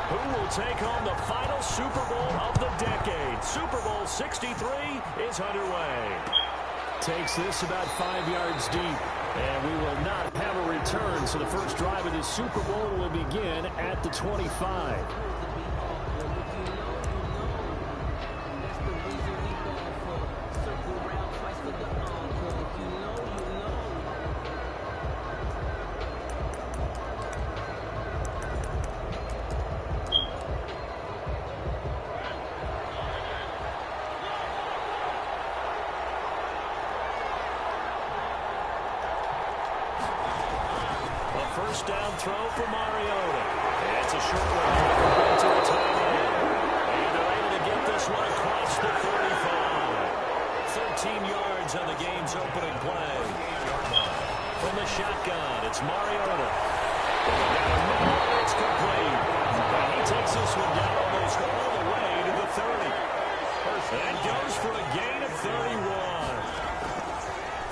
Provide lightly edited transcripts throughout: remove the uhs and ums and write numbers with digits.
Who will take home the final Super Bowl of the decade? Super Bowl 63 is underway. Takes this about 5 yards deep. And we will not have a return, so the first drive of the Super Bowl will begin at the 25. First down throw for Mariota. It's a short one to a tight end. And they're able to get this one across the 45. 13 yards on the game's opening play. From the shotgun, it's Mariota. It's complete. And he takes this one down almost all the way to the 30. And goes for a gain of 31.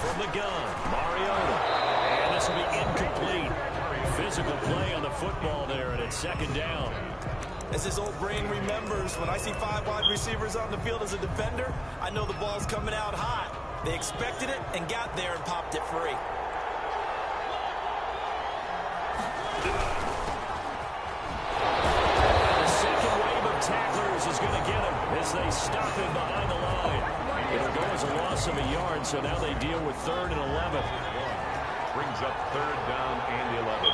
From the gun, Mariota. And this will be incomplete. Physical play on the football there, and it's second down. As his old brain remembers, when I see 5 wide receivers on the field as a defender, I know the ball's coming out hot. They expected it and got there and popped it free. And the second wave of tacklers is going to get him as they stop him behind the line. It'll go as a loss of a yard, so now they deal with 3rd and 11. Brings up 3rd down and 11.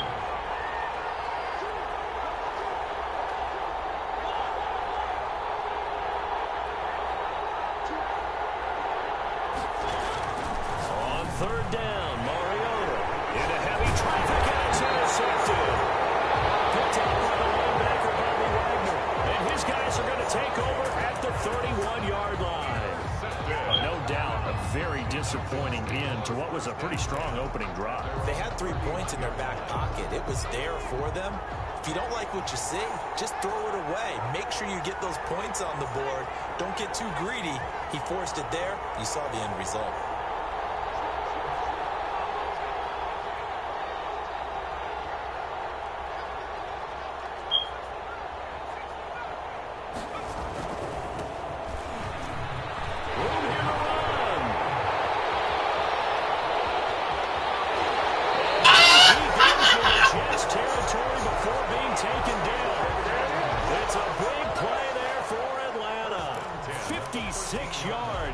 On 3rd down, Mariota into heavy traffic and it's intercepted. Picked up by the linebacker, Bobby Wagner. And his guys are going to take over at the 31-yard line. No doubt, a very disappointing end to what was a pretty strong opening drive. They had 3 points in their back pocket. It was there for them. If you don't like what you see, just throw it away. Make sure you get those points on the board. Don't get too greedy. He forced it there. You saw the end result.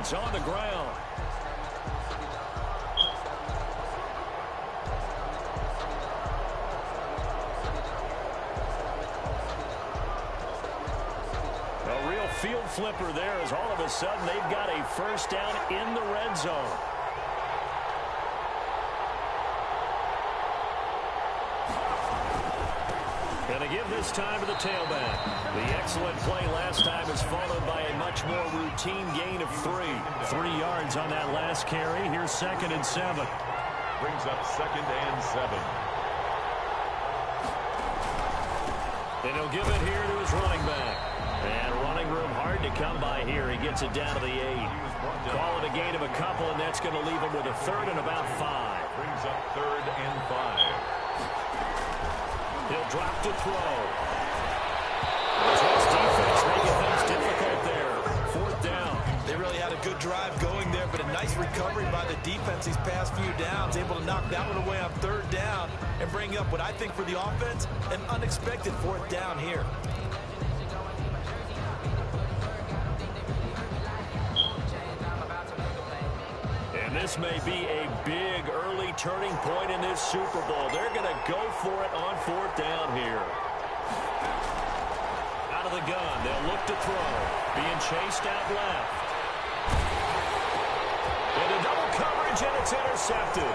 On the ground. A real field flipper there as all of a sudden they've got a first down in the red zone. Going to give this time to the tailback. The excellent play last time was followed by a much more routine gain of 3. 3 yards on that last carry. Here's 2nd and 7. Brings up 2nd and 7. And he'll give it here to his running back. And running room hard to come by here. He gets it down to the 8. Call it a gain of a couple, and that's going to leave him with a 3rd and about 5. Brings up 3rd and 5. He'll drop to throw. His defense making things difficult there. 4th down. They really had a good drive going there, but a nice recovery by the defense these past few downs, able to knock that one away on 3rd down and bring up what I think for the offense, an unexpected 4th down here. And this may be a big early turning point in this Super Bowl. They're going to go for it on 4th down here. Out of the gun, they'll look to throw. Being chased out left. Into double coverage, and it's intercepted.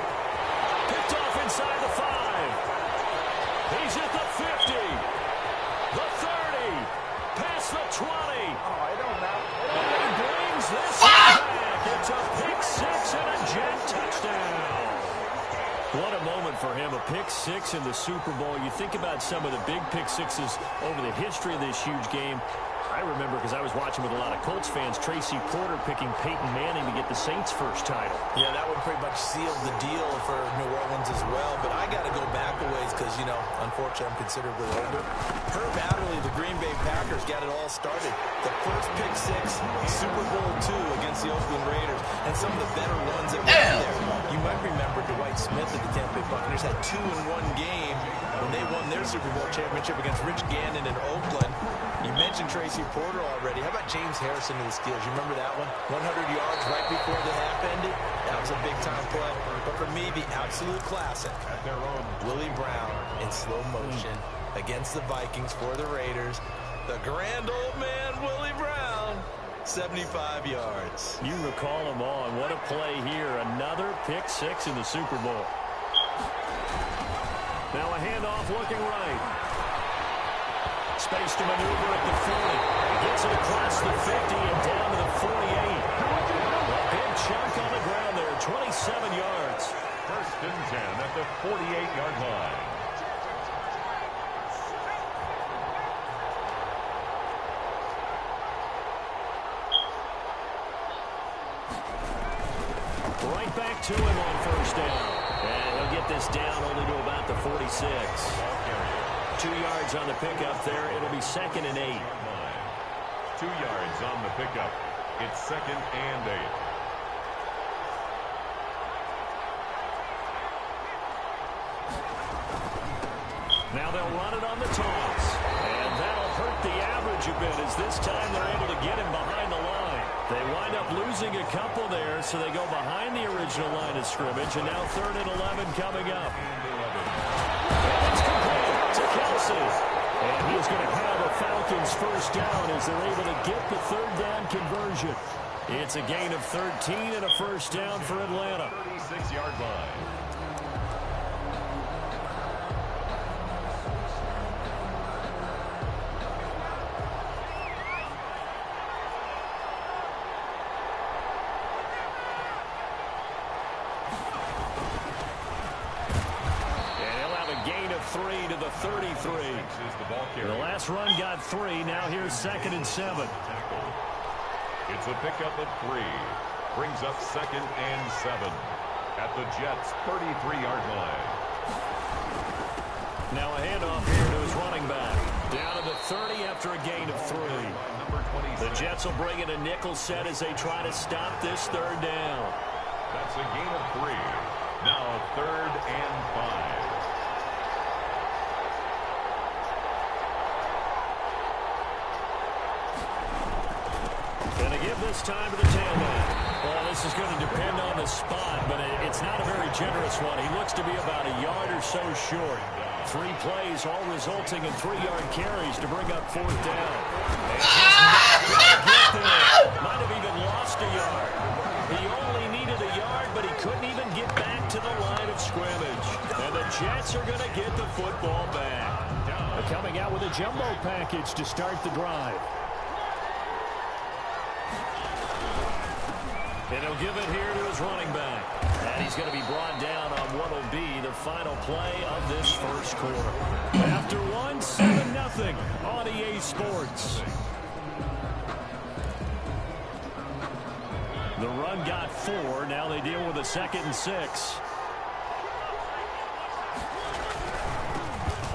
Picked off inside the 5. He's at the 50. The 30. Past the 20. And he brings this one back. It's a pick 6 and a jet touchdown. What a moment for him, a pick 6 in the Super Bowl. You think about some of the big pick 6s over the history of this huge game. I remember because I was watching with a lot of Colts fans, Tracy Porter picking Peyton Manning to get the Saints' first title. Yeah, that one pretty much sealed the deal for New Orleans as well. But I got to go back a ways because, you know, unfortunately I'm considerably older. Herb Adderley, the Green Bay Packers, got it all started. The first pick six, Super Bowl II against the Oakland Raiders, and some of the better ones that were in there. You might remember Dwight Smith of the Tampa Bay Buccaneers had 2 in one game when they won their Super Bowl championship against Rich Gannon in Oakland. You mentioned Tracy Porter already. How about James Harrison of the Steelers? You remember that one? 100 yards right before the half ended. That was a big-time play. But for me, the absolute classic, Willie Brown in slow motion against the Vikings for the Raiders. The grand old man, Willie Brown, 75 yards. You recall them all, and what a play here. Another pick six in the Super Bowl. Now a handoff looking right. Space to maneuver at the 40. Gets it across the 50 and down to the 48. A big chunk on the ground there, 27 yards. First and 10 at the 48-yard line. Right back to him on first down. And he'll get this down only to about the 46. 2 yards on the pickup there. It'll be 2nd and 8. 2 yards on the pickup. It's 2nd and 8. Now they'll run it on the toss. And that'll hurt the average a bit as this time they're able to get him behind the line. They wind up losing a couple there, so they go behind the original line of scrimmage. And now 3rd and 11 coming up. And it's complete to Kelsey. And he's going to have a Falcons first down as they're able to get the 3rd down conversion. It's a gain of 13 and a first down for Atlanta. 36-yard line. To the 33. The last run got 3. Now here's 2nd and 7. It's a pickup of 3. Brings up 2nd and 7 at the Jets' 33-yard line. Now a handoff here to his running back. Down to the 30 after a gain of 3. The Jets will bring in a nickel set as they try to stop this 3rd down. That's a gain of 3. Now 3rd and 5. Going to give this time to the tailback. Well, this is going to depend on the spot, but it's not a very generous one. He looks to be about a yard or so short. 3 plays, all resulting in 3-yard carries to bring up 4th down. And he's not going to get there. Might have even lost a yard. He only needed a yard, but he couldn't even get back to the line of scrimmage. And the Jets are going to get the football back. They're coming out with a jumbo package to start the drive. And he'll give it here to his running back. And he's going to be brought down on what will be the final play of this first quarter. After one, 7-0 on EA Sports. The run got 4. Now they deal with a 2nd and 6.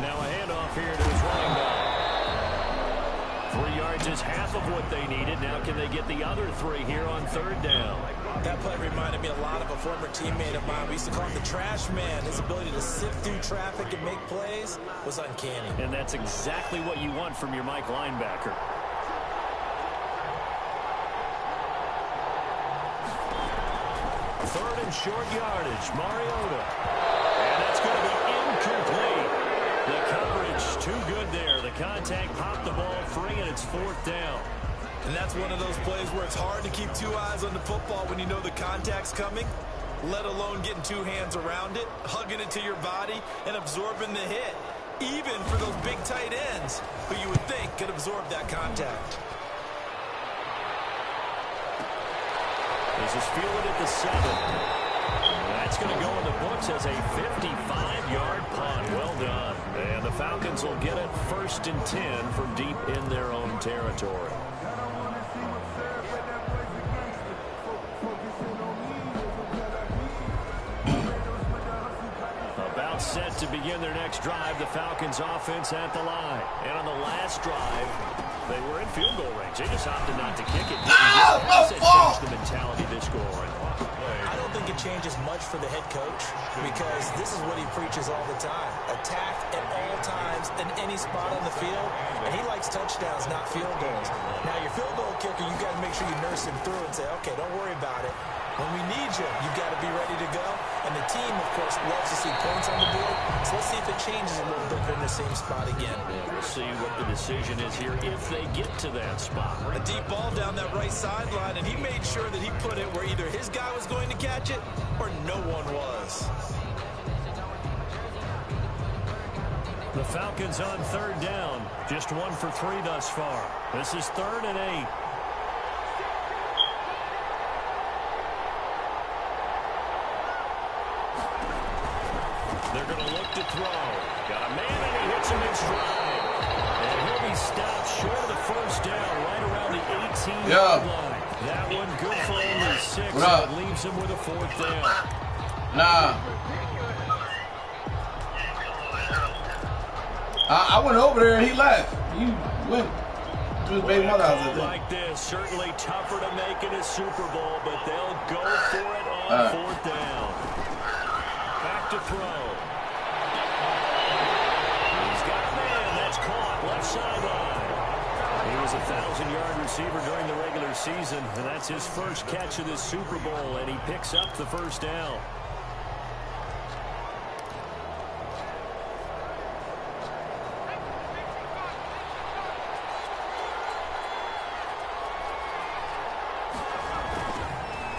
Now a handoff here to his running back. 3 yards is half of what they needed. Now can they get the other 3 here on 3rd down? That play reminded me a lot of a former teammate of mine. We used to call him the trash man. His ability to sift through traffic and make plays was uncanny. And that's exactly what you want from your Mike linebacker. Third and short yardage, Mariota. And that's going to be incomplete. The coverage too good there. The contact popped the ball free, and it's 4th down. And that's one of those plays where it's hard to keep 2 eyes on the football when you know the contact's coming, let alone getting 2 hands around it, hugging it to your body, and absorbing the hit, even for those big tight ends who you would think could absorb that contact. This is fielded at the 7. That's going to go in the books as a 55-yard punt. Well done. And the Falcons will get it 1st and 10 from deep in their own territory. About set to begin their next drive, the Falcons offense at the line. And on the last drive, they were in field goal range. They just opted not to kick it. That changed the mentality of this scoring. I don't think it changes much for the head coach because this is what he preaches all the time. Attack at all times in any spot on the field, and he likes touchdowns, not field goals. Now, your field goal kicker, you got to make sure you nurse him through and say, okay, don't worry about it. When we need you, you've got to be ready to go. And the team, of course, loves to see points on the board. So let's see if it changes a little bit. They're in the same spot again. Yeah, we'll see what the decision is here if they get to that spot. A deep ball down that right sideline, and he made sure that he put it where either his guy was going to catch it or no one was. The Falcons on 3rd down. Just 1 for 3 thus far. This is 3rd and 8. They're going to look to throw. Got a man, and he hits him in stride. And he'll be stopped short of the 1st down, right around the 18-yard line. That one good for only 6, and it leaves him with a 4th down. I went over there and he left. You went to his baby mother house. Like this, certainly tougher to make in a Super Bowl, but they'll go for it on 4th down. Back to throw. He's got a man. That's caught. Left sideline. He was a 1,000-yard receiver during the regular season, and that's his first catch of this Super Bowl, and he picks up the 1st down.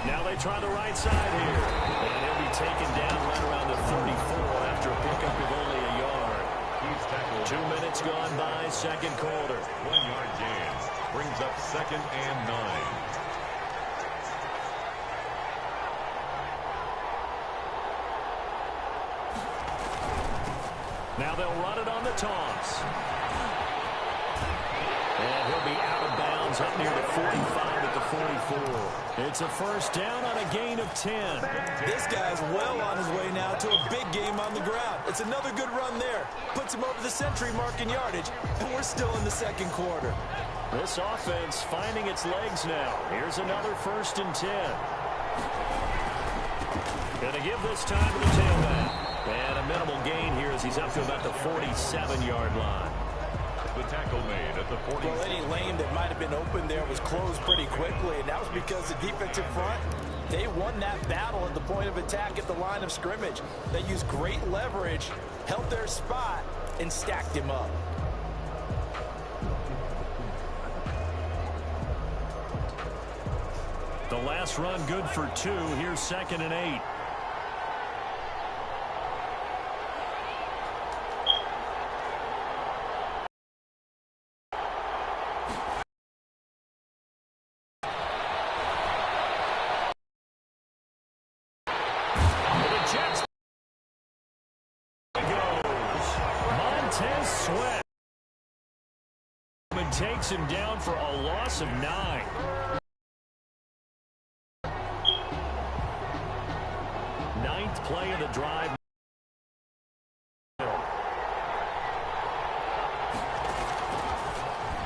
Now they try the right side here. And he'll be taken down right around the 34 after a pickup of only a yard. 2 minutes gone by, 2nd quarter. 1-yard gain. Brings up 2nd and 9. Now they'll run it on the toss. And he'll be out of bounds up near the 45 at the 44. It's a 1st down on a gain of 10. This guy's well on his way now to a big game on the ground. It's another good run there. Puts him over the century mark in yardage, and we're still in the 2nd quarter. This offense finding its legs now. Here's another 1st and 10. Going to give this time to the tailback. And a minimal gain here as he's up to about the 47-yard line. The tackle made at the 40. Well, any lane that might have been open there was closed pretty quickly, and that was because the defensive front, they won that battle at the point of attack at the line of scrimmage. They used great leverage, held their spot, and stacked him up. The last run good for 2. Here's 2nd and 8. Takes him down for a loss of 9. 9th play of the drive.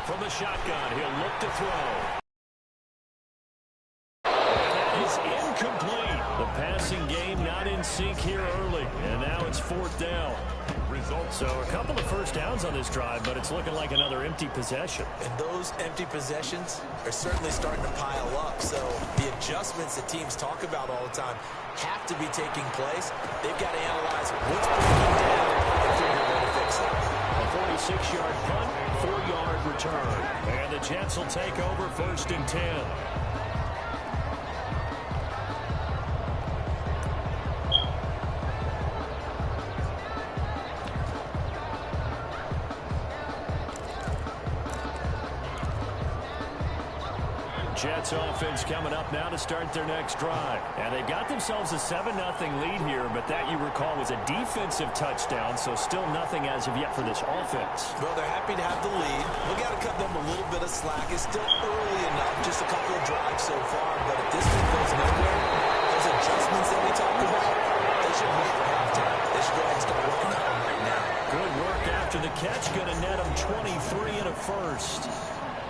From the shotgun, he'll look to throw. And that is incomplete. The passing game not in sync here early. And now it's 4th down. So a couple of 1st downs on this drive, but it's looking like another empty possession. And those empty possessions are certainly starting to pile up. So the adjustments that teams talk about all the time have to be taking place. They've got to analyze what's breaking down and figure out how to fix it. A 46-yard punt, 4-yard return. And the Jets will take over 1st and 10. Jets offense coming up now to start their next drive. And they've got themselves a 7-0 lead here, but that, you recall, was a defensive touchdown, so still nothing as of yet for this offense. Well, they're happy to have the lead. We got to cut them a little bit of slack. It's still early enough, just a couple of drives so far, but if this thing goes nowhere, those adjustments that we talked about, they should wait for halftime. They should go ahead and start working on them right now. Good work after the catch, going to net them 23 and a first.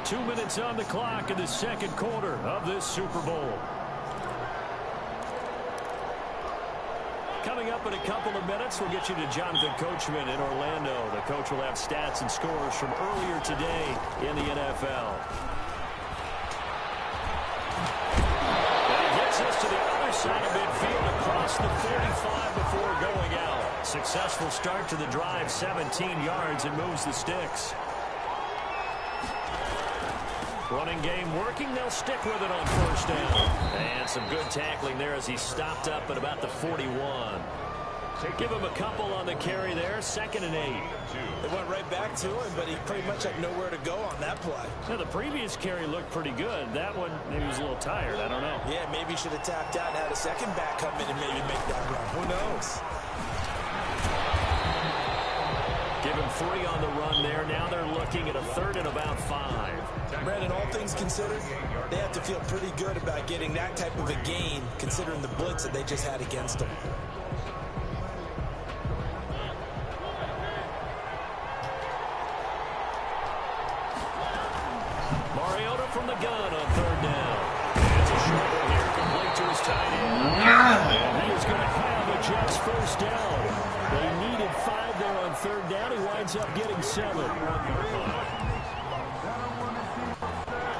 2 minutes on the clock in the second quarter of this Super Bowl. Coming up in a couple of minutes, we'll get you to Jonathan Coachman in Orlando. The coach will have stats and scores from earlier today in the NFL. And he gets us to the other side of midfield across the 45 before going out. Successful start to the drive, 17 yards, and moves the sticks. Running game working. They'll stick with it on first down. And some good tackling there as he stopped up at about the 41. Give him a couple on the carry there. 2nd and 8. They went right back to him, but he pretty much had nowhere to go on that play. Now, the previous carry looked pretty good. That one, maybe he was a little tired. I don't know. Yeah, maybe he should have tapped out and had a second back come in and maybe make that run. Who knows? Give him 3 on the run there. Now they're looking at a 3rd and about 5. Brandon, all things considered, they have to feel pretty good about getting that type of a gain, considering the blitz that they just had against them. Mariota from the gun on 3rd down. It's a short one here, complete to his tight end. And he is going to have a Jets first down. They needed 5 there on 3rd down. He winds up getting 7.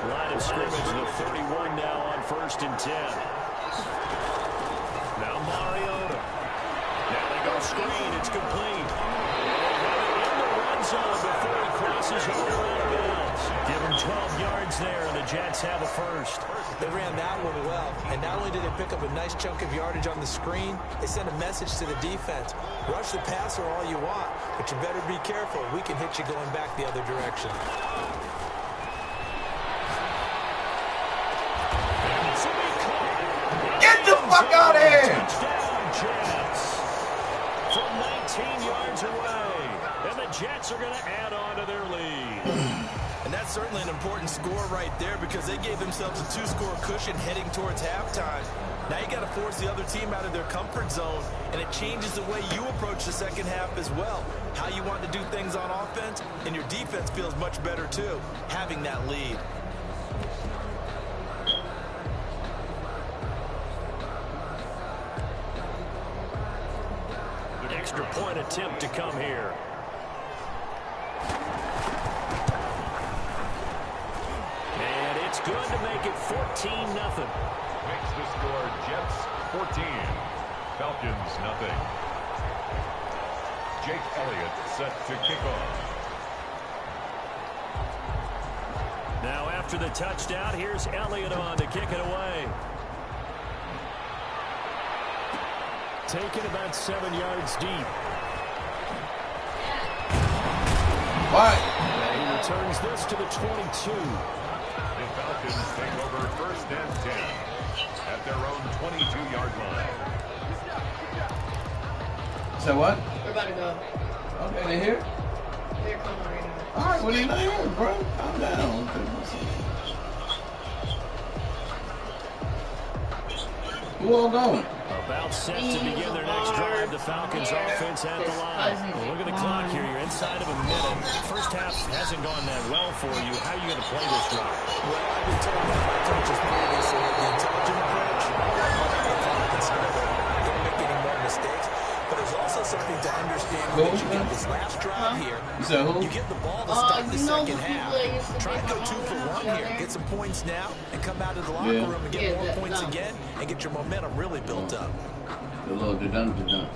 Line of scrimmage, the 31 now on 1st and 10. Now Mariota. Now they go screen. It's complete. In the run zone before he crosses over out of bounds. Give him 12 yards there, and the Jets have a first. They ran that one well, and not only did they pick up a nice chunk of yardage on the screen, they sent a message to the defense. Rush the passer all you want, but you better be careful. We can hit you going back the other direction. Get the fuck out of here! Touchdown, Jets. From 19 yards away. And the Jets are going to add on to their lead. And that's certainly an important score right there because they gave themselves a 2-score cushion heading towards halftime. Now you got to force the other team out of their comfort zone, and it changes the way you approach the second half as well. How you want to do things on offense, and your defense feels much better too, having that lead. An extra point attempt to come here. And it's good to make it 14-0. Makes the score Jets 14, Falcons nothing. Jake Elliott set to kick off. Now after the touchdown, here's Elliott on to kick it away. Taken about 7 yards deep. What? And he returns this to the 22. The Falcons take over 1st and 10 at their own 22-yard line. So what? We're about to go. Okay, they here? They're coming right now. All right, well, they not here, bro. Calm down. Who all going? About set to begin their next drive. The Falcons offense at the line. Well, look at the clock here. You're inside of a minute. First half hasn't gone that well for you. How are you going to play this drive? Well, I've been told by my coaches previously that the intelligent approach, don't make any more mistakes. But there's also something to understand when you get this last drive here. You get the ball to start the second half. Try and go 2 for 1 here. Get some points now and come out of the locker room and get more points again and get your momentum really built up. The little dun-dun-dun.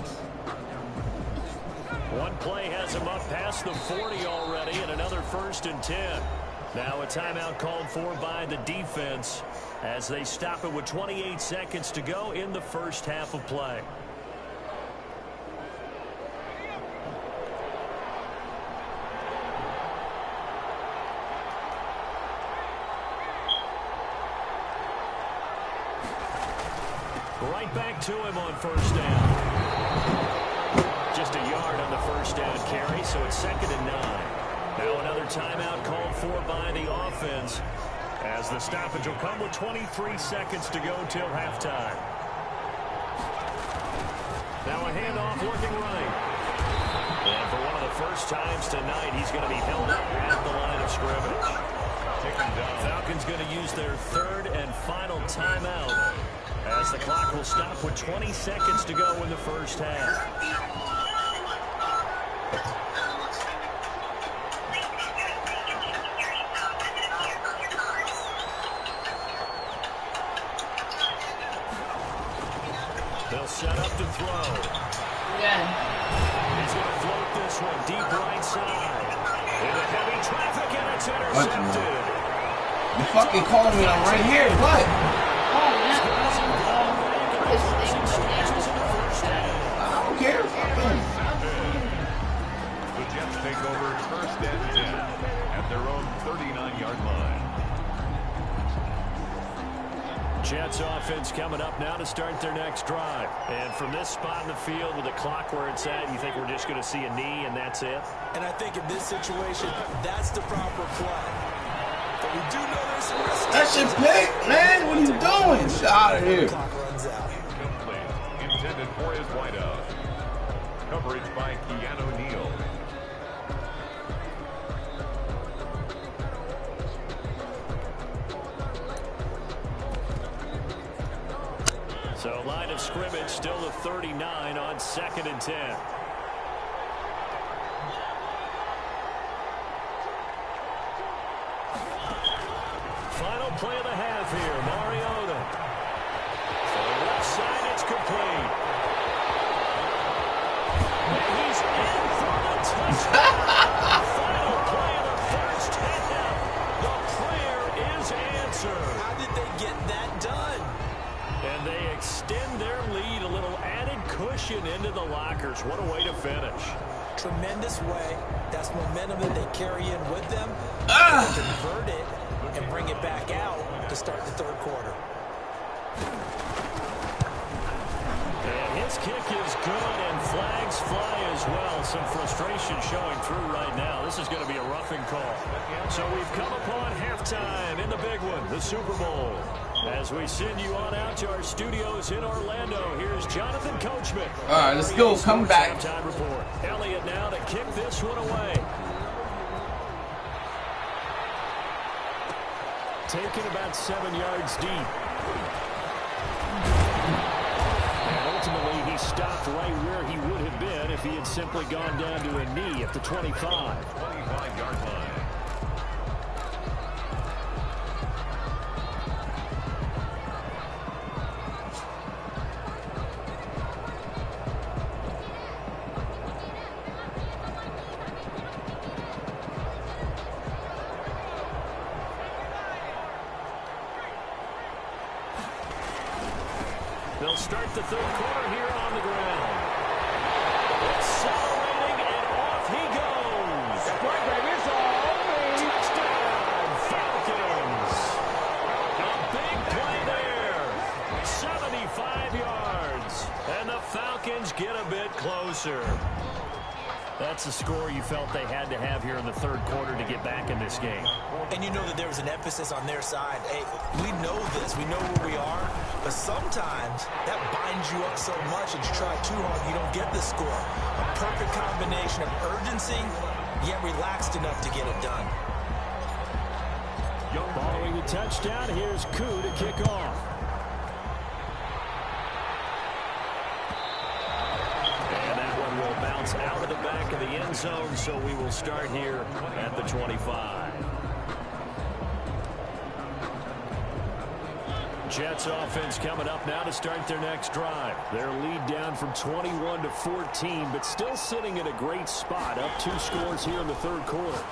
One play has him up past the 40 already, and another 1st and 10. Now a timeout called for by the defense as they stop it with 28 seconds to go in the first half of play. Right back to him on first down. Just a yard on the first down carry, so it's 2nd and 9. Now another timeout called for by the offense, as the stoppage will come with 23 seconds to go till halftime. Now a handoff working right. And for one of the first times tonight, he's going to be held up at the line of scrimmage. Falcons going to use their 3rd and final timeout, as the clock will stop with 20 seconds to go in the first half. They'll set up to throw. Yeah. He's going to float this one deep right side. Into heavy traffic, and it's intercepted. You fucking calling me, I'm right here. What? Oh, yeah. I don't care. The Jets take over 1st and 10 at their own 39-yard line. Jets offense coming up now to start their next drive. And from this spot in the field with the clock where it's at, you think we're just going to see a knee and that's it? And I think in this situation, that's the proper play. But we do know there's some risk. That's your pick, man. What are you doing? Get out of here. Clock runs out. Complete. Intended for his wideout. Coverage by Keanu Neal. So line of scrimmage still the 39 on 2nd and 10. Final play of the half here. Mariota. For the left side, it's complete. And he's in for the touchdown. Final play of the first half. The prayer is answered. How did they get that done? And they extend their lead, a little added cushion into the lockers. What a way to finish. Tremendous way. That's momentum that they carry in with them. Convert it and bring it back out to start the 3rd quarter. And his kick is good, and flags fly as well. Some frustration showing through right now. This is going to be a roughing call. So we've come upon halftime in the big one, the Super Bowl. As we send you on out to our studios in Orlando, here's Jonathan Coachman. All right, let's go. Come back. Halftime report. Elliott now to kick this one away. Taken about 7 yards deep. And ultimately, he stopped right where he would have been if he had simply gone down to a knee at the 25. 25-yard line. They'll start the 3rd quarter here on the ground. Accelerating, and off he goes. That's right, baby. It's all touchdown, Falcons. A big play there. 75 yards. And the Falcons get a bit closer. That's a score you felt they had to have here in the 3rd quarter to get back in this game. And you know that there was an emphasis on their side. Hey, we know this. We know where we are. But sometimes that binds you up so much and you try too hard, you don't get the score. A perfect combination of urgency, yet relaxed enough to get it done. Following the touchdown, here's Koo to kick off. And that one will bounce out of the back of the end zone, so we will start here at the 25. Jets offense coming up now to start their next drive. Their lead down from 21 to 14, but still sitting in a great spot, up 2 scores here in the 3rd quarter.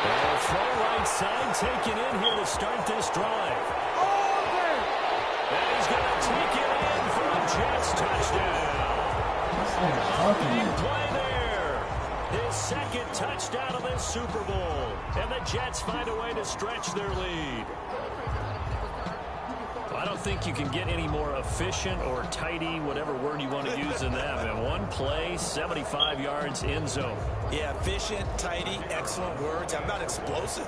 And throw right side taken in here to start this drive. And he's going to take it in for a Jets touchdown. Big play there. His 2nd touchdown of this Super Bowl. And the Jets find a way to stretch their lead. I don't think you can get any more efficient or tidy, whatever word you want to use in that. And one play, 75 yards in zone. Yeah, efficient, tidy, excellent words. How about explosive?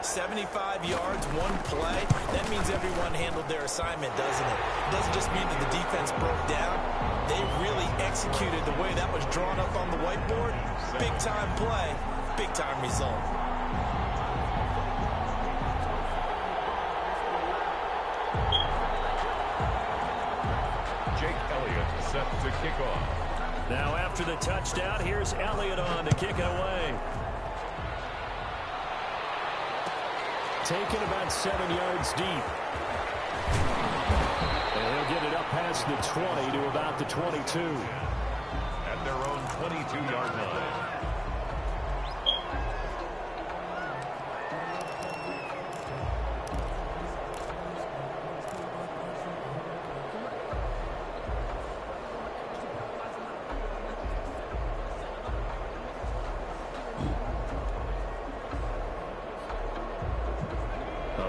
75 yards, one play. That means everyone handled their assignment, doesn't it? It doesn't just mean that the defense broke down. They really executed the way that was drawn up on the whiteboard. Big-time play, big-time result. Set to kick off. Now after the touchdown, here's Elliott on to kick it away. Taken about 7 yards deep. And he'll get it up past the 20 to about the 22. At their own 22-yard line.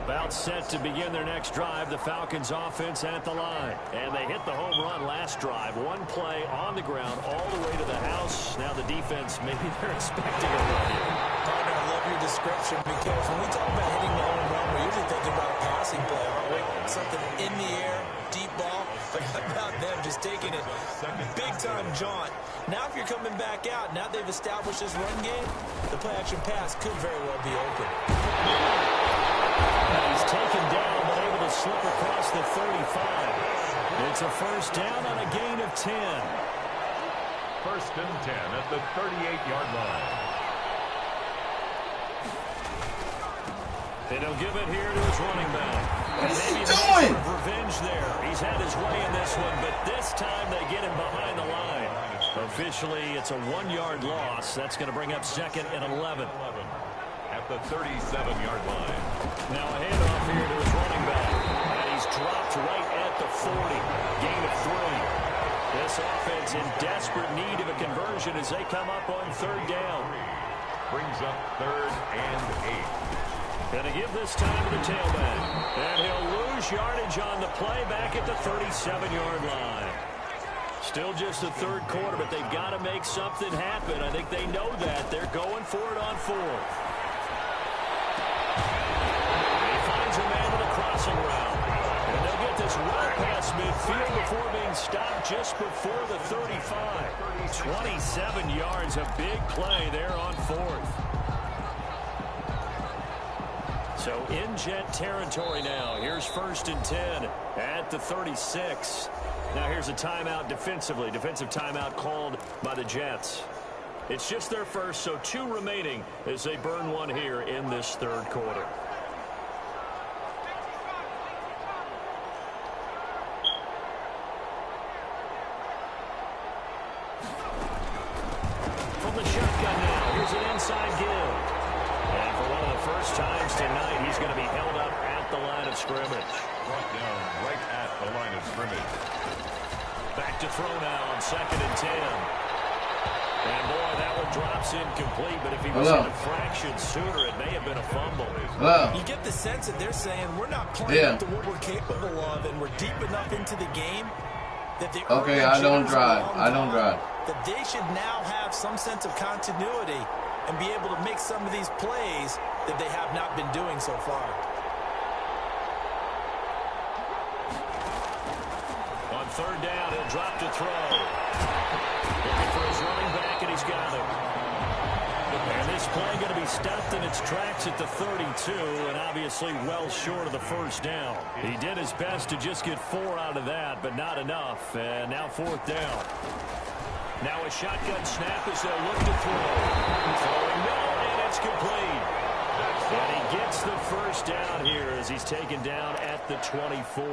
About set to begin their next drive. The Falcons offense at the line. And they hit the home run last drive. One play on the ground all the way to the house. Now the defense, maybe they're expecting a run here. Partner, I love your description because when we talk about hitting the home run, we're usually thinking about a passing play, aren't we? Something in the air, deep ball. But how about them just taking it big-time jaunt? Now if you're coming back out, now they've established this run game, the play-action pass could very well be open. He's taken down, but able to slip across the 35. It's a first down on a gain of 10. First and 10 at the 38-yard line. And he'll give it here to his running back. What is he Maybe doing? Revenge there. He's had his way in this one, but this time they get him behind the line. Officially, it's a 1-yard loss. That's going to bring up second and 11. At the 37-yard line. Now a handoff here to his running back. And he's dropped right at the 40. Gain of 3. This offense in desperate need of a conversion as they come up on third down. Brings up third and 8. Going to give this time to the tailback. And he'll lose yardage on the play back at the 37-yard line. Still just the third quarter, but they've got to make something happen. I think they know that. They're going for it on fourth. He finds a man with a crossing route. And they'll get this well past midfield before being stopped just before the 35. 27 yards, a big play there on fourth. So in Jet territory now. Here's first and 10 at the 36. Now here's a timeout defensively. Defensive timeout called by the Jets. It's just their first, so 2 remaining as they burn one here in this third quarter. From the shotgun now, here's an inside give. And for one of the first times tonight, he's going to be held up at the line of scrimmage. Brought down right at the line of scrimmage. Back to throw now on second and 10. And boy, that one drops incomplete, but if he was in a fraction sooner, it may have been a fumble. You get the sense that they're saying we're not playing up to what we're capable of, and we're deep enough into the game that the okay, I don't drive. That they should now have some sense of continuity and be able to make some of these plays that they have not been doing so far. On third down, he'll drop to throw. Looking for his running back, and he's got him. And this play going to be stopped in its tracks at the 32, and obviously well short of the first down. He did his best to just get 4 out of that, but not enough. And now fourth down. Now a shotgun snap as they'll look to throw. Throwing middle, and it's complete. And he gets the first down here as he's taken down at the 24.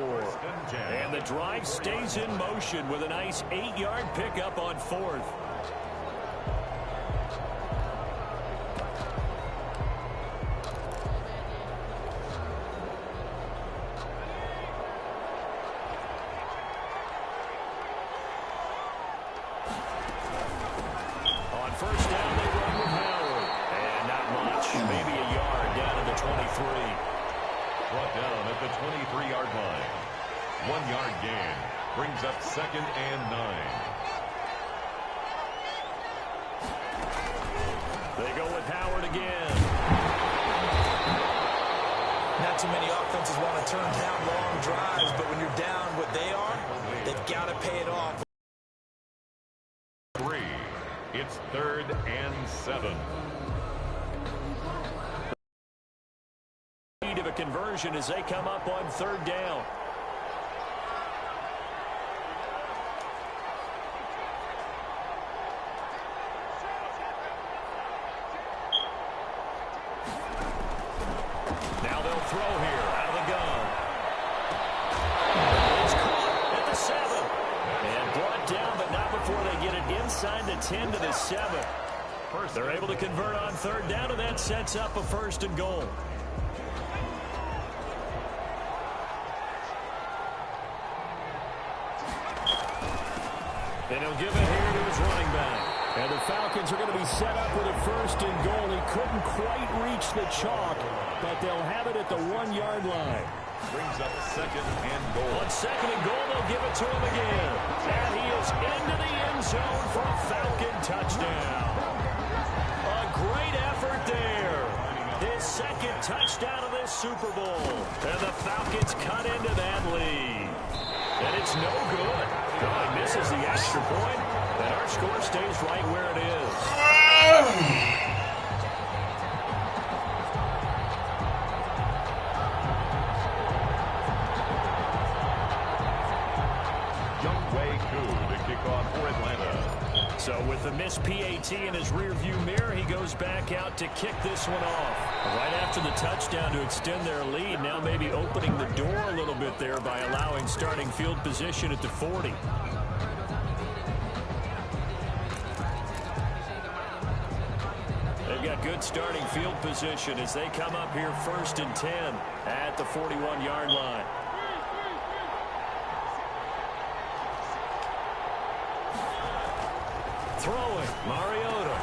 And the drive stays in motion with a nice 8-yard pickup on fourth. On first down, they run with Howard. And not much, maybe a yard down to the 23. Brought down at the 23-yard line. 1-yard gain. Brings up 2nd and 9. They go with Howard again. Not too many offenses want to turn down long drives, but when you're down what they are, they've got to pay it off. 3. It's 3rd and 7. Need of a conversion as they come up on 3rd down. Now they'll throw here out of the gun. It's caught at the 7. And brought down, but not before they get it inside the 10 to the 7. They're able to convert on 3rd down, and that sets up a 1st and goal. And he'll give it here to his running back. And the Falcons are going to be set up with a 1st and goal. He couldn't quite reach the chalk, but they'll have it at the 1-yard line. Brings up 2nd and goal. On 2nd and goal, they'll give it to him again. And he is into the end zone for a Falcon touchdown. A great effort there. His 2nd touchdown of this Super Bowl. And the Falcons cut into that lead. And it's no good. Oh, he misses the extra point, and our score stays right where it is. To kick off for Atlanta. So with the missed PAT in his rearview mirror, he goes back out to kick this one off. Right after the touchdown to extend their lead, now maybe opening the door a little bit there by allowing starting field position at the 40. They've got good starting field position as they come up here 1st and 10 at the 41-yard line. Throwing, Mariota.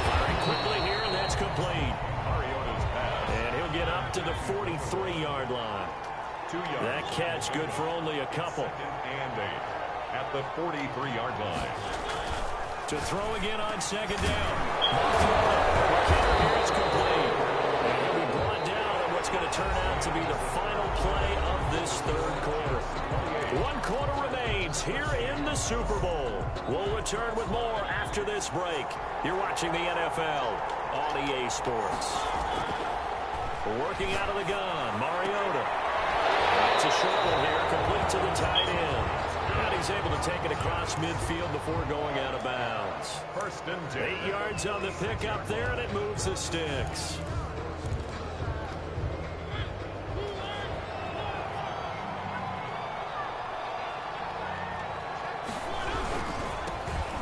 Firing quickly here, and that's complete. Mariota's pass. And he'll get up to the 43-yard line. 2 yards. That catch good for only a couple. 2nd and 8 at the 43-yard line. To throw again on 2nd down. Mariota, here it's complete. And he'll be brought down on what's going to turn out to be the final play of this 3rd quarter. 1 quarter remains here in the Super Bowl. We'll return with more after this break. You're watching the NFL on EA Sports. Working out of the gun, Mariota. That's a short one here, complete to the tight end. And he's able to take it across midfield before going out of bounds. 1st and 10. 8 yards on the pickup there, and it moves the sticks.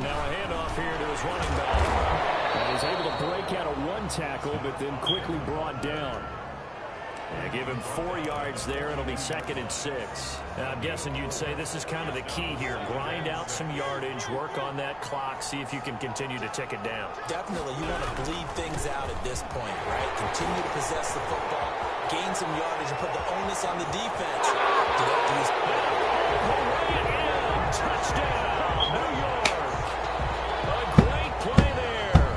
Now a handoff here to his running back. And he's able to break out of 1 tackle, but then quickly brought down. And give him 4 yards there. It'll be 2nd and 6. Now, I'm guessing you'd say this is kind of the key here. Grind out some yardage, work on that clock, see if you can continue to tick it down. Definitely, you want to bleed things out at this point, right? Continue to possess the football, gain some yardage, and put the onus on the defense. Touchdown, New York. A great play there.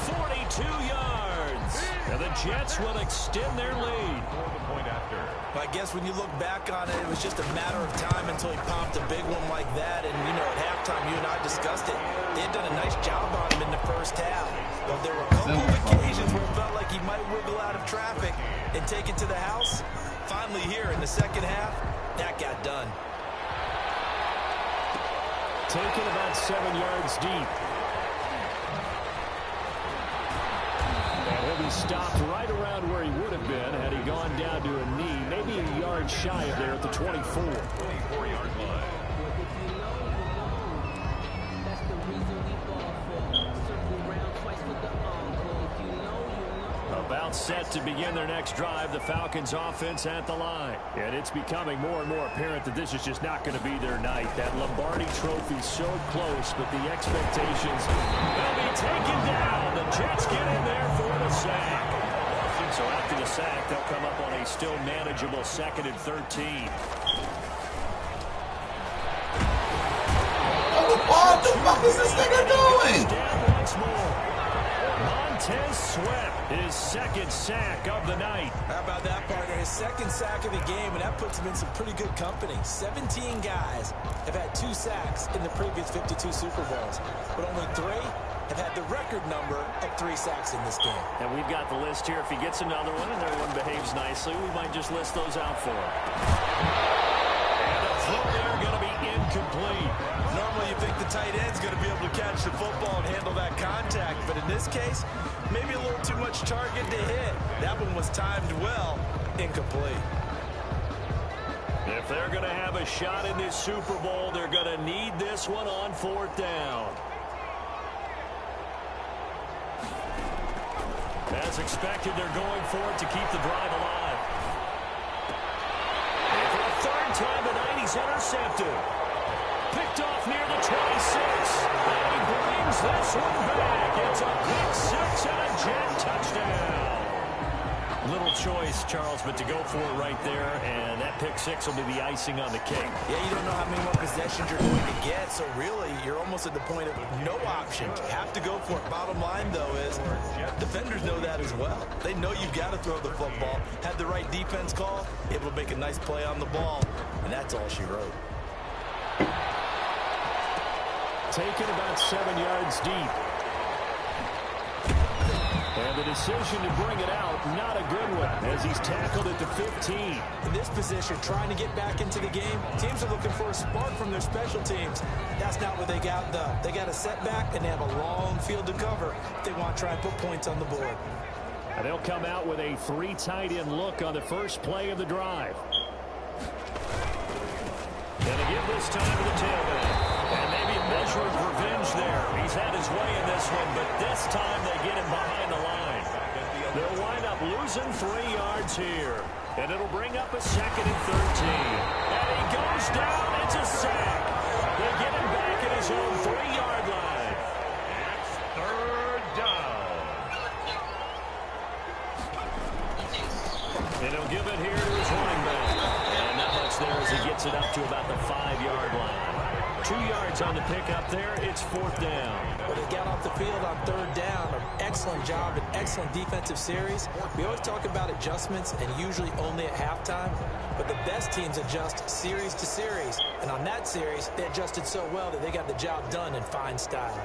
42 yards. And the Jets will extend their lead. For the point after. I guess when you look back on it, it was just a matter of time until he popped a big one like that. And, you know, at halftime, you and I discussed it. They had done a nice job on him in the 1st half. But there were a couple of occasions where it felt like he might wiggle out of traffic and take it to the house. Finally here in the 2nd half, that got done. Taken about 7 yards deep. And he'll be stopped right around where he would have been had he gone down to a knee, maybe a yard shy of there at the 24. 24-yard line. About set to begin their next drive, the Falcons offense at the line. And it's becoming more and more apparent that this is just not going to be their night. That Lombardi trophy so close, but the expectations will be taken down. The Jets get in there for the sack. So after the sack, they'll come up on a still manageable 2nd and 13. What the fuck is this nigga doing? Down once more. Montez Sweat, his second sack of the night. How about that, partner? His second sack of the game, and that puts him in some pretty good company. 17 guys have had 2 sacks in the previous 52 Super Bowls, but only 3 have had the record number of 3 sacks in this game. And we've got the list here. If he gets another one and everyone behaves nicely, we might just list those out for him. And a throw there going to be incomplete. Normally you think the tight end's going to be able to catch the football and handle that contact, but in this case, maybe a little too much target to hit. That one was timed well, incomplete. If they're going to have a shot in this Super Bowl, they're going to need this one on 4th down. As expected, they're going for it to keep the drive alive. And for a 3rd time tonight, he's intercepted. Picked off near the 26. And he brings this one back. It's a pick 6 and a Jet touchdown. Little choice, Charles, but to go for it right there, and that pick 6 will be the icing on the cake. Yeah, you don't know how many more possessions you're going to get, so really, you're almost at the point of no option. You have to go for it. Bottom line, though, is defenders know that as well. They know you've got to throw the football. Had the right defense call, able to make a nice play on the ball, and that's all she wrote. Taken about 7 yards deep. And the decision to bring it out, not a good one, as he's tackled at the 15. In this position, trying to get back into the game, teams are looking for a spark from their special teams. That's not what they got, though. They got a setback, and they have a long field to cover if they want to try and put points on the board. And they'll come out with a 3 tight end look on the first play of the drive. And they give this time to the tailback. And maybe a measure of revenge there. He's had his way in this one, but this time they get him behind the line. They'll wind up losing 3 yards here. And it'll bring up a 2nd and 13. And he goes down. It's a sack. They get him back at his own 3-yard line. It's 3rd down. And he'll give it here to his running back. And not much there as he gets it up to about the 5-yard line. 2 yards on the pickup there. It's 4th down. Well, they got off the field on 3rd down. An excellent job, an excellent defensive series. We always talk about adjustments and usually only at halftime. But the best teams adjust series to series. And on that series, they adjusted so well that they got the job done in fine style.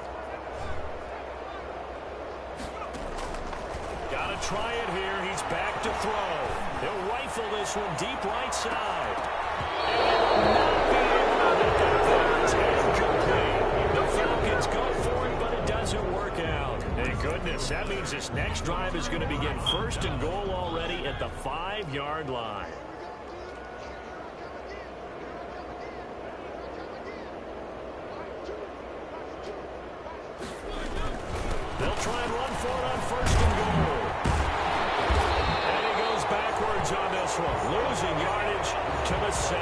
Got to try it here. He's back to throw. He'll rifle this one deep right side. And he will not be able to hook up there. It's incomplete. The Falcons go for it, but it doesn't work out. Thank goodness. That means this next drive is going to begin 1st and goal already at the 5-yard line. They'll try and run for it on 1st and goal. And he goes backwards on this one. Losing yardage to the 7.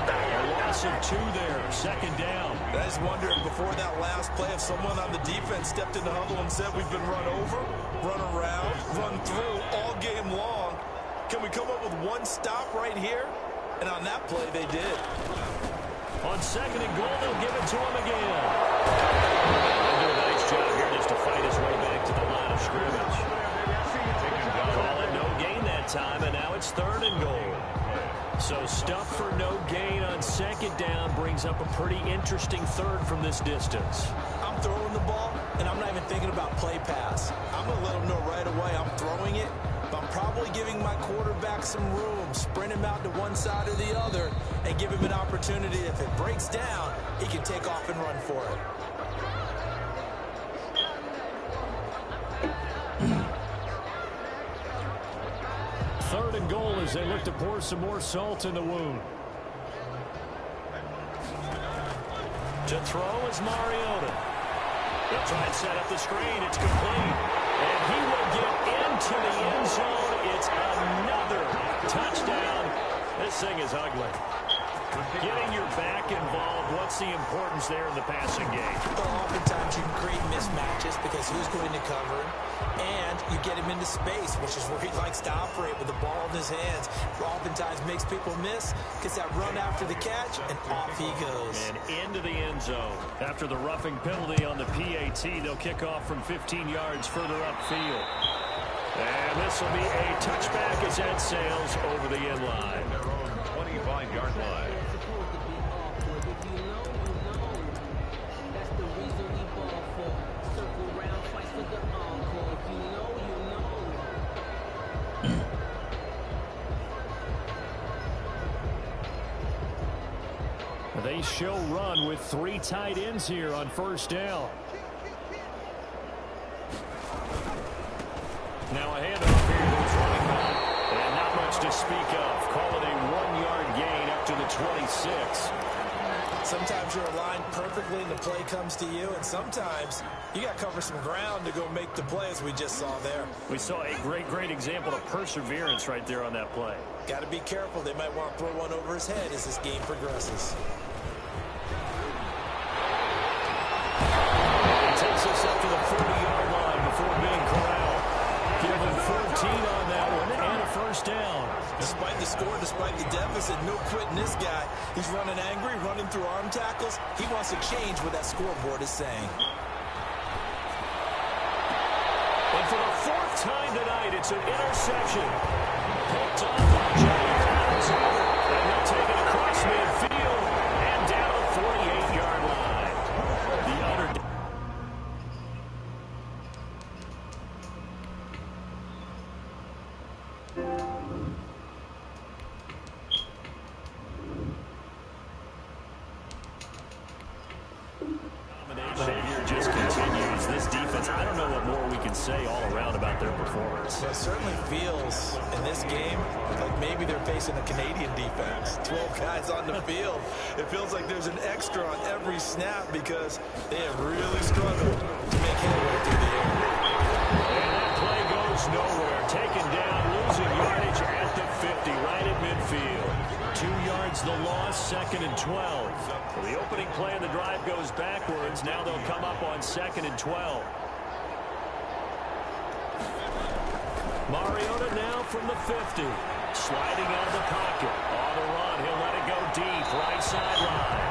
A loss of 2 there. 2nd down. I just wonder if before that last play, if someone on the defense stepped in the huddle and said, we've been run over, run around, run through all game long. Can we come up with one stop right here? And on that play, they did. On 2nd and goal, they'll give it to him again. They'll do a nice job here just to fight his way back to the line of scrimmage. Call it no gain that time, and now it's 3rd and goal. So stuff for no gain on 2nd down brings up a pretty interesting 3rd from this distance. I'm throwing the ball, and I'm not even thinking about play pass. I'm going to let them know right away I'm throwing it, but I'm probably giving my quarterback some room, sprint him out to one side or the other, and give him an opportunity. If it breaks down, he can take off and run for it. Third and goal as they look to pour some more salt in the wound. To throw is Mariota. They'll try and set up the screen. It's complete. And he will get into the end zone. It's another touchdown. This thing is ugly. Getting your back involved, what's the importance there in the passing game? Well, oftentimes you can create mismatches because who's going to cover him, and you get him into space, which is where he likes to operate with the ball in his hands. Oftentimes makes people miss, gets that run after the catch, and off he goes. And into the end zone. After the roughing penalty on the PAT, they'll kick off from 15 yards further upfield. And this will be a touchback as that sails over the end line. Their own 25-yard line. They show run with 3 tight ends here on first down. Now a handoff here to the running back. And not much to speak of. Call it a 1-yard gain up to the 26. Sometimes you're aligned perfectly and the play comes to you, and sometimes you got to cover some ground to go make the play, as we just saw there. We saw a great example of perseverance right there on that play. Got to be careful. They might want to throw one over his head as this game progresses. He takes us up to the 40-yard line before being corralled. Give him 14 on that one and a first down. Despite the score, despite the deficit, no quitting this guy. He's running angry, running through arm tackles. He wants to change what that scoreboard is saying. And for the 4th time tonight, it's an interception. Picked off by Jair Alexander. And he'll take it across midfield and down the 48-yard line. The under. Here just continues. This defense, I don't know what more we can say all around about their performance. It certainly feels in this game like maybe they're facing a Canadian defense. 12 guys on the field. It feels like there's an extra on every snap because they have really struggled to make headway through the air. And that play goes nowhere. Taken down, losing yardage at the 50, right at midfield. 2 yards the loss, 2nd and 12. Well, the opening play of the drive goes backwards. Now they'll come up on 2nd and 12. Mariota now from the 50. Sliding out of the pocket. On the run, he'll let it go deep. Right sideline.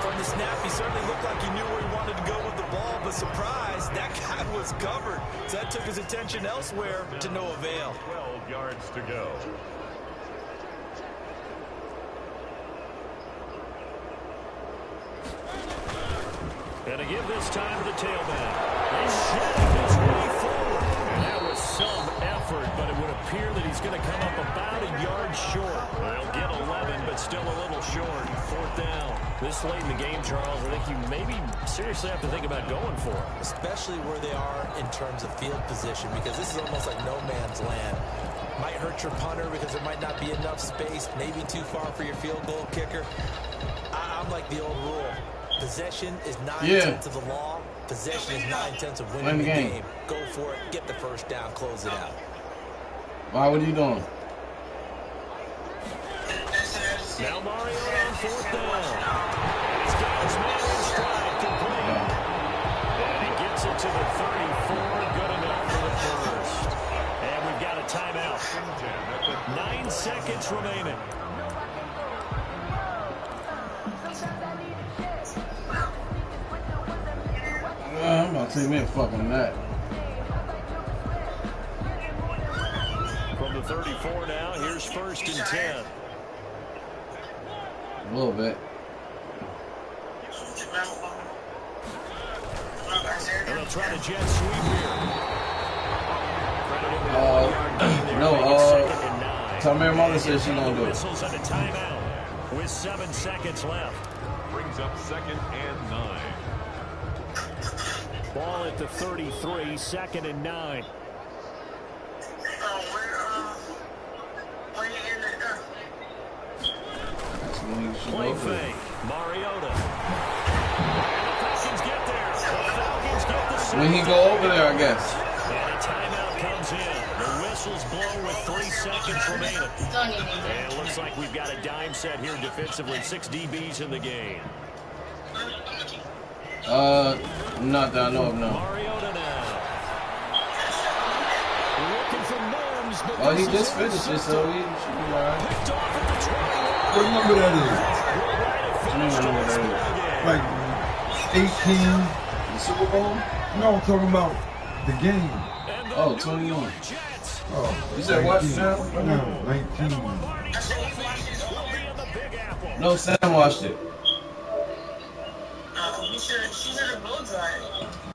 From the snap, he certainly looked like he knew where he wanted to go with the ball, but surprise, that guy was covered. So that took his attention elsewhere to no avail. 12 yards to go. And to give this time to the tailback. He's shedding his way forward. And that was some effort, but it would appear that he's going to come up about a yard short. They'll get 11, but still a little short. 4th down. This late in the game, Charles, I think you maybe seriously have to think about going for it. Especially where they are in terms of field position, because this is almost like no man's land. Might hurt your punter because there might not be enough space, maybe too far for your field goal kicker. I'm like the old rule. Possession is 9/10 of the law. Possession is 9/10 of winning the game. Go for it. Get the first down. Close it out. Why? What are you doing? Now Mariota on 4th down. And he's got his man in stride complete. And he gets it to the 34. Good enough for the first. And we've got a timeout. 9 seconds remaining. I'm about to take me a fucking nap. From the 34 now, here's 1st and 10. A little bit. And they'll try to jet sweep here. Tell Mary Mother said she gonna do it. Whistles and a timeout with 7 seconds left. Brings up 2nd and 9. Ball at the 33, 2nd and 9. Play fake, Mariota. And the Falcons get there. The Falcons get the When he go over there, I guess. And a timeout comes in. The whistles blow with 3 seconds remaining. Don't even And it looks like we've got a dime set here defensively. 6 DBs in the game. Not that I know of, no. Mariota now. Looking for Mims, but Oh, he this just is finished it, so he should be alright. picked off at the 21. What number that is? I don't even know what that is. Like 18. The Super Bowl? No, I'm talking about the game. Oh, 21. Jets. Oh, You said what 19. now? No, 19. Lombardi Trophy will be in the Big Apple. No, Sam watched it. She should have both